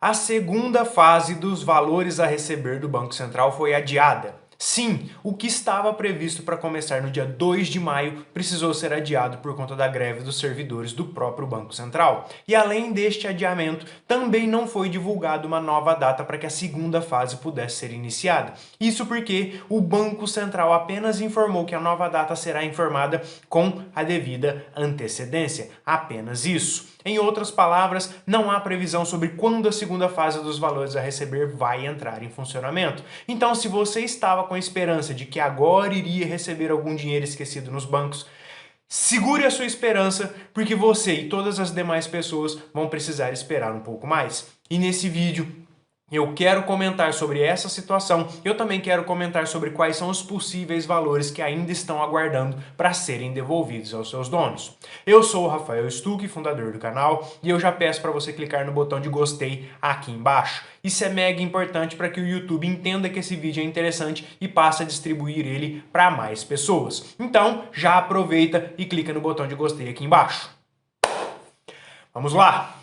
A segunda fase dos valores a receber do Banco Central foi adiada. Sim, o que estava previsto para começar no dia 2 de maio precisou ser adiado por conta da greve dos servidores do próprio Banco Central. E além deste adiamento, também não foi divulgada uma nova data para que a segunda fase pudesse ser iniciada. Isso porque o Banco Central apenas informou que a nova data será informada com a devida antecedência. Apenas isso. Em outras palavras, não há previsão sobre quando a segunda fase dos valores a receber vai entrar em funcionamento. Então, se você estava com a esperança de que agora iria receber algum dinheiro esquecido nos bancos, segure a sua esperança, porque você e todas as demais pessoas vão precisar esperar um pouco mais. E nesse vídeo, eu quero comentar sobre essa situação, eu também quero comentar sobre quais são os possíveis valores que ainda estão aguardando para serem devolvidos aos seus donos. Eu sou o Rafael Stuck, fundador do canal, e eu já peço para você clicar no botão de gostei aqui embaixo. Isso é mega importante para que o YouTube entenda que esse vídeo é interessante e passe a distribuir ele para mais pessoas. Então, já aproveita e clica no botão de gostei aqui embaixo. Vamos lá!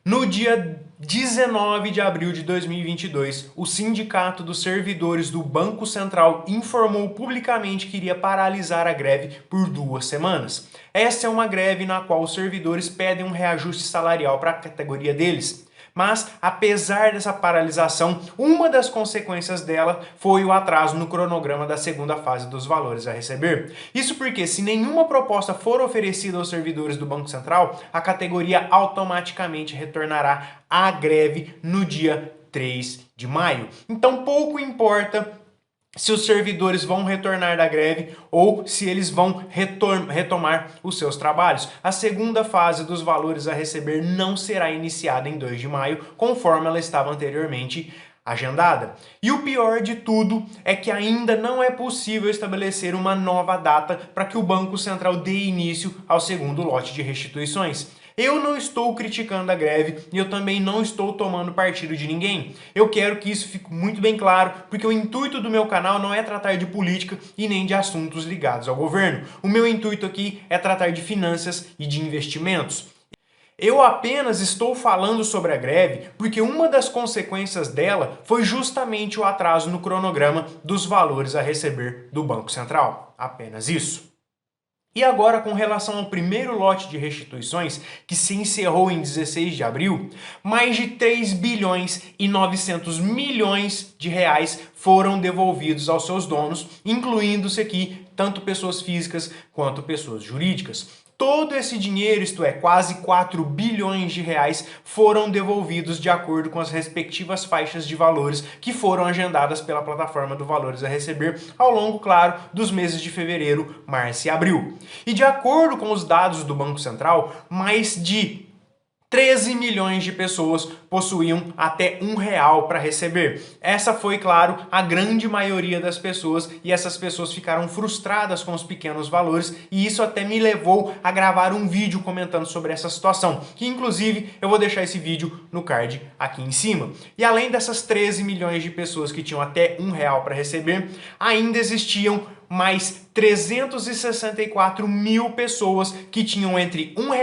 No dia 19 de abril de 2022, o Sindicato dos Servidores do Banco Central informou publicamente que iria paralisar a greve por 2 semanas. Essa é uma greve na qual os servidores pedem um reajuste salarial para a categoria deles. Mas, apesar dessa paralisação, uma das consequências dela foi o atraso no cronograma da segunda fase dos valores a receber. Isso porque, se nenhuma proposta for oferecida aos servidores do Banco Central, a categoria automaticamente retornará à greve no dia 3 de maio. Então, pouco importa se os servidores vão retornar da greve ou se eles vão retomar os seus trabalhos. A segunda fase dos valores a receber não será iniciada em 2 de maio, conforme ela estava anteriormente agendada. E o pior de tudo é que ainda não é possível estabelecer uma nova data para que o Banco Central dê início ao segundo lote de restituições. Eu não estou criticando a greve e eu também não estou tomando partido de ninguém. Eu quero que isso fique muito bem claro, porque o intuito do meu canal não é tratar de política e nem de assuntos ligados ao governo. O meu intuito aqui é tratar de finanças e de investimentos. Eu apenas estou falando sobre a greve porque uma das consequências dela foi justamente o atraso no cronograma dos valores a receber do Banco Central. Apenas isso. E agora, com relação ao primeiro lote de restituições, que se encerrou em 16 de abril, mais de 3 bilhões e 900 milhões de reais foram devolvidos aos seus donos, incluindo-se aqui tanto pessoas físicas quanto pessoas jurídicas. Todo esse dinheiro, isto é, quase 4 bilhões de reais, foram devolvidos de acordo com as respectivas faixas de valores que foram agendadas pela plataforma do Valores a Receber ao longo, claro, dos meses de fevereiro, março e abril. E de acordo com os dados do Banco Central, mais de 13 milhões de pessoas possuíam até R$ 1 para receber. Essa foi, claro, a grande maioria das pessoas e essas pessoas ficaram frustradas com os pequenos valores e isso até me levou a gravar um vídeo comentando sobre essa situação, que inclusive eu vou deixar esse vídeo no card aqui em cima. E além dessas 13 milhões de pessoas que tinham até R$ 1 para receber, ainda existiam mais 364 mil pessoas que tinham entre R$ 1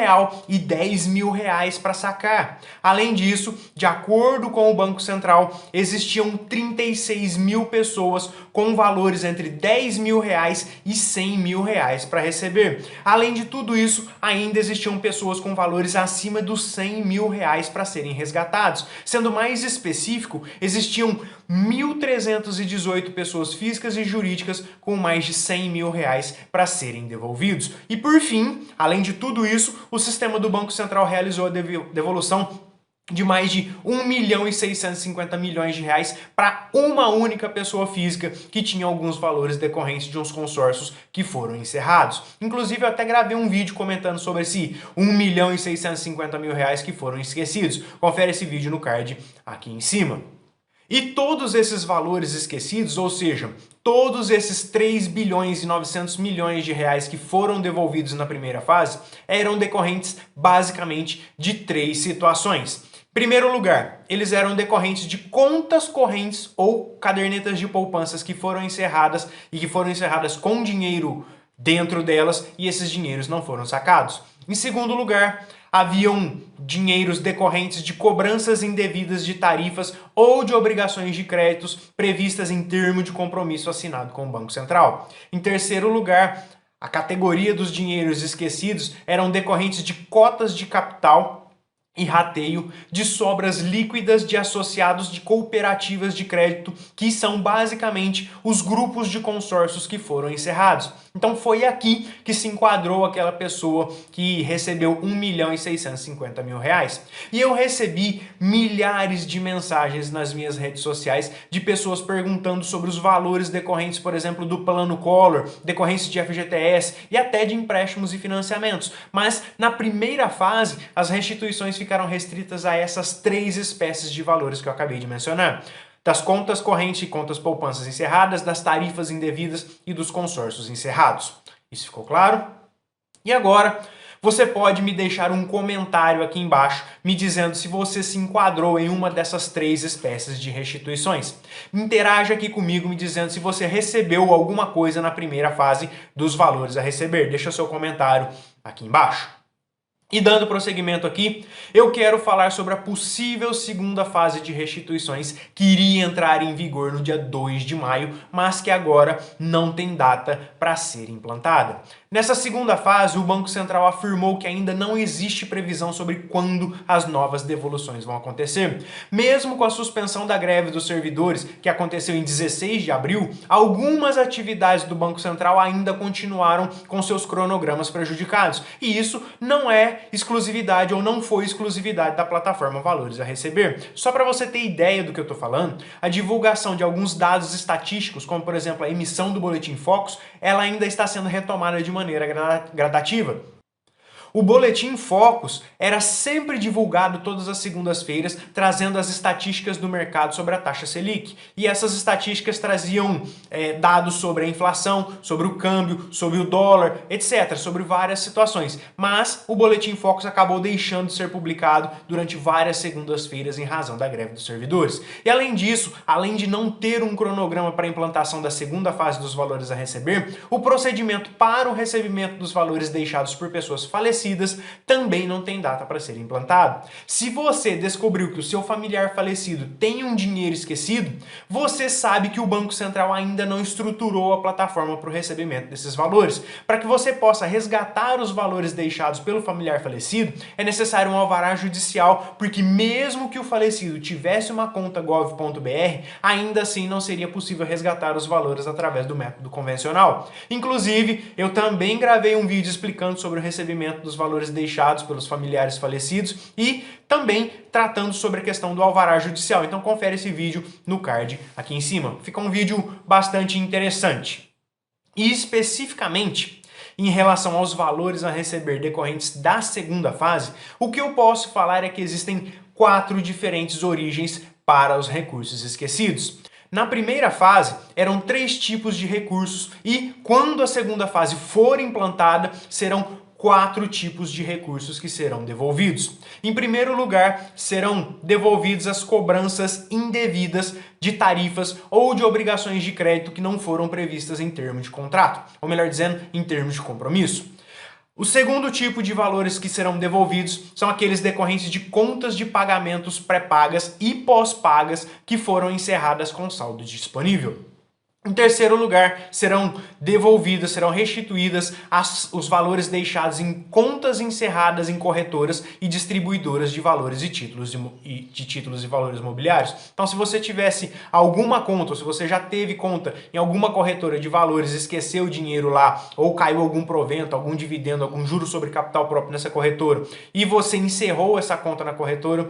e R$ 10.000 para sacar. Além disso, de acordo com o Banco Central, existiam 36 mil pessoas com valores entre R$ 10.000 e R$ 100.000 para receber. Além de tudo isso, ainda existiam pessoas com valores acima dos R$ 100.000 para serem resgatados. Sendo mais específico, existiam 1.318 pessoas físicas e jurídicas com mais de R$ 100.000 para serem devolvidos. E por fim, além de tudo isso, o sistema do Banco Central realizou a devolução de mais de 1 milhão e 650 milhões de reais para uma única pessoa física que tinha alguns valores decorrentes de uns consórcios que foram encerrados. Inclusive, eu até gravei um vídeo comentando sobre esse 1 milhão e 650 mil reais que foram esquecidos. Confere esse vídeo no card aqui em cima. E todos esses valores esquecidos, ou seja, todos esses 3 bilhões e 900 milhões de reais que foram devolvidos na primeira fase, eram decorrentes basicamente de 3 situações. Primeiro lugar, eles eram decorrentes de contas correntes ou cadernetas de poupanças que foram encerradas e que foram encerradas com dinheiro dentro delas e esses dinheiros não foram sacados. Em segundo lugar, haviam dinheiros decorrentes de cobranças indevidas de tarifas ou de obrigações de créditos previstas em termo de compromisso assinado com o Banco Central. Em terceiro lugar, a categoria dos dinheiros esquecidos eram decorrentes de cotas de capital e rateio de sobras líquidas de associados de cooperativas de crédito, que são basicamente os grupos de consórcios que foram encerrados. Então foi aqui que se enquadrou aquela pessoa que recebeu R$ 1.650.000. E eu recebi milhares de mensagens nas minhas redes sociais de pessoas perguntando sobre os valores decorrentes, por exemplo, do Plano Collor, decorrentes de FGTS e até de empréstimos e financiamentos. Mas na primeira fase, as restituições ficaram restritas a essas 3 espécies de valores que eu acabei de mencionar: das contas correntes e contas poupanças encerradas, das tarifas indevidas e dos consórcios encerrados. Isso ficou claro? E agora, você pode me deixar um comentário aqui embaixo me dizendo se você se enquadrou em uma dessas 3 espécies de restituições. Interaja aqui comigo me dizendo se você recebeu alguma coisa na primeira fase dos valores a receber. Deixa seu comentário aqui embaixo. E dando prosseguimento aqui, eu quero falar sobre a possível segunda fase de restituições que iria entrar em vigor no dia 2 de maio, mas que agora não tem data para ser implantada. Nessa segunda fase, o Banco Central afirmou que ainda não existe previsão sobre quando as novas devoluções vão acontecer. Mesmo com a suspensão da greve dos servidores, que aconteceu em 16 de abril, algumas atividades do Banco Central ainda continuaram com seus cronogramas prejudicados. E isso não é exclusividade ou não foi exclusividade da plataforma Valores a Receber. Só para você ter ideia do que eu estou falando, a divulgação de alguns dados estatísticos, como por exemplo a emissão do Boletim Focus, ela ainda está sendo retomada de maneira gradativa. O Boletim Focus era sempre divulgado todas as segundas-feiras, trazendo as estatísticas do mercado sobre a taxa Selic. E essas estatísticas traziam dados sobre a inflação, sobre o câmbio, sobre o dólar, etc., sobre várias situações. Mas o Boletim Focus acabou deixando de ser publicado durante várias segundas-feiras em razão da greve dos servidores. E além disso, além de não ter um cronograma para a implantação da segunda fase dos valores a receber, o procedimento para o recebimento dos valores deixados por pessoas falecidas também não tem data para ser implantado. Se você descobriu que o seu familiar falecido tem um dinheiro esquecido, você sabe que o Banco Central ainda não estruturou a plataforma para o recebimento desses valores. Para que você possa resgatar os valores deixados pelo familiar falecido, é necessário um alvará judicial, porque mesmo que o falecido tivesse uma conta gov.br, ainda assim não seria possível resgatar os valores através do método convencional. Inclusive, eu também gravei um vídeo explicando sobre o recebimento dos valores deixados pelos familiares falecidos e também tratando sobre a questão do alvará judicial. Então confere esse vídeo no card aqui em cima. Fica um vídeo bastante interessante. E especificamente em relação aos valores a receber decorrentes da segunda fase, o que eu posso falar é que existem 4 diferentes origens para os recursos esquecidos. Na primeira fase, eram 3 tipos de recursos e quando a segunda fase for implantada, serão 4 tipos de recursos que serão devolvidos. Em primeiro lugar, serão devolvidas as cobranças indevidas de tarifas ou de obrigações de crédito que não foram previstas em termos de contrato, ou melhor dizendo, em termos de compromisso. O segundo tipo de valores que serão devolvidos são aqueles decorrentes de contas de pagamentos pré-pagas e pós-pagas que foram encerradas com saldo disponível. Em terceiro lugar, serão devolvidas, serão restituídas os valores deixados em contas encerradas em corretoras e distribuidoras de valores e títulos e valores imobiliários. Então, se você tivesse alguma conta, ou se você já teve conta em alguma corretora de valores, esqueceu o dinheiro lá, ou caiu algum provento, algum dividendo, algum juro sobre capital próprio nessa corretora, e você encerrou essa conta na corretora,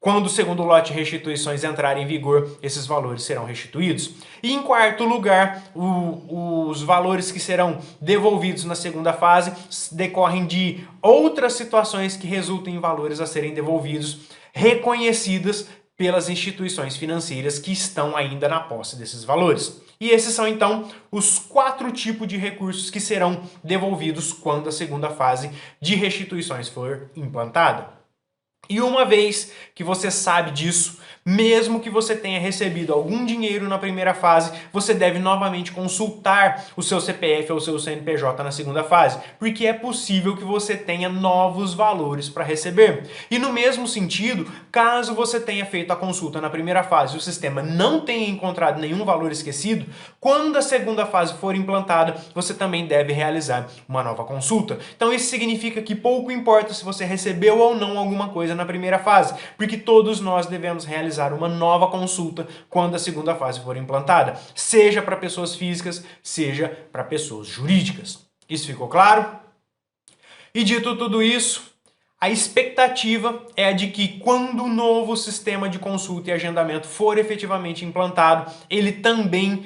quando o segundo lote de restituições entrar em vigor, esses valores serão restituídos. E em quarto lugar, os valores que serão devolvidos na segunda fase decorrem de outras situações que resultam em valores a serem devolvidos, reconhecidas pelas instituições financeiras que estão ainda na posse desses valores. E esses são, então, os 4 tipos de recursos que serão devolvidos quando a segunda fase de restituições for implantada. E uma vez que você sabe disso, Mesmo que você tenha recebido algum dinheiro na primeira fase, você deve novamente consultar o seu CPF ou o seu CNPJ na segunda fase, porque é possível que você tenha novos valores para receber. E no mesmo sentido, caso você tenha feito a consulta na primeira fase e o sistema não tenha encontrado nenhum valor esquecido, quando a segunda fase for implantada, você também deve realizar uma nova consulta. Então isso significa que pouco importa se você recebeu ou não alguma coisa na primeira fase, porque todos nós devemos realizar uma nova consulta quando a segunda fase for implantada, seja para pessoas físicas, seja para pessoas jurídicas. Isso ficou claro? E dito tudo isso, a expectativa é a de que quando o novo sistema de consulta e agendamento for efetivamente implantado, ele também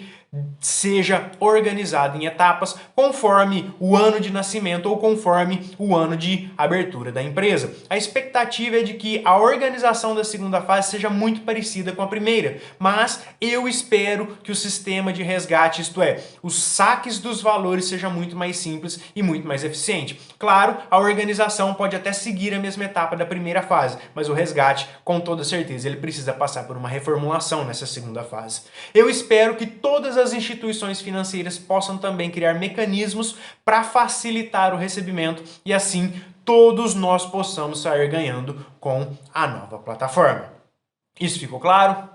seja organizado em etapas conforme o ano de nascimento ou conforme o ano de abertura da empresa. A expectativa é de que a organização da segunda fase seja muito parecida com a primeira, mas eu espero que o sistema de resgate, isto é, os saques dos valores, seja muito mais simples e muito mais eficiente. Claro, a organização pode até seguir a mesma etapa da primeira fase, mas o resgate, com toda certeza, ele precisa passar por uma reformulação nessa segunda fase. Eu espero que todas as instituições financeiras possam também criar mecanismos para facilitar o recebimento e assim todos nós possamos sair ganhando com a nova plataforma. Isso ficou claro?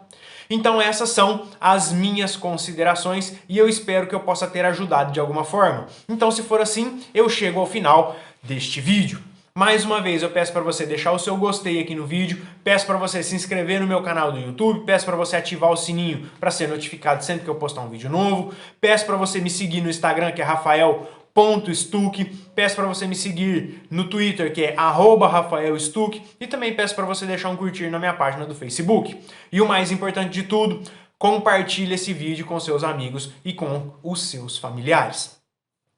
Então essas são as minhas considerações e eu espero que eu possa ter ajudado de alguma forma. Então se for assim, eu chego ao final deste vídeo. Mais uma vez eu peço para você deixar o seu gostei aqui no vídeo, peço para você se inscrever no meu canal do YouTube, peço para você ativar o sininho para ser notificado sempre que eu postar um vídeo novo, peço para você me seguir no Instagram, que é Rafael.Stuck, peço para você me seguir no Twitter, que é @RafaelStuck, e também peço para você deixar um curtir na minha página do Facebook. E o mais importante de tudo, compartilhe esse vídeo com seus amigos e com os seus familiares.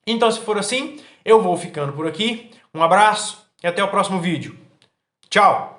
Então se for assim, eu vou ficando por aqui, um abraço e até o próximo vídeo. Tchau!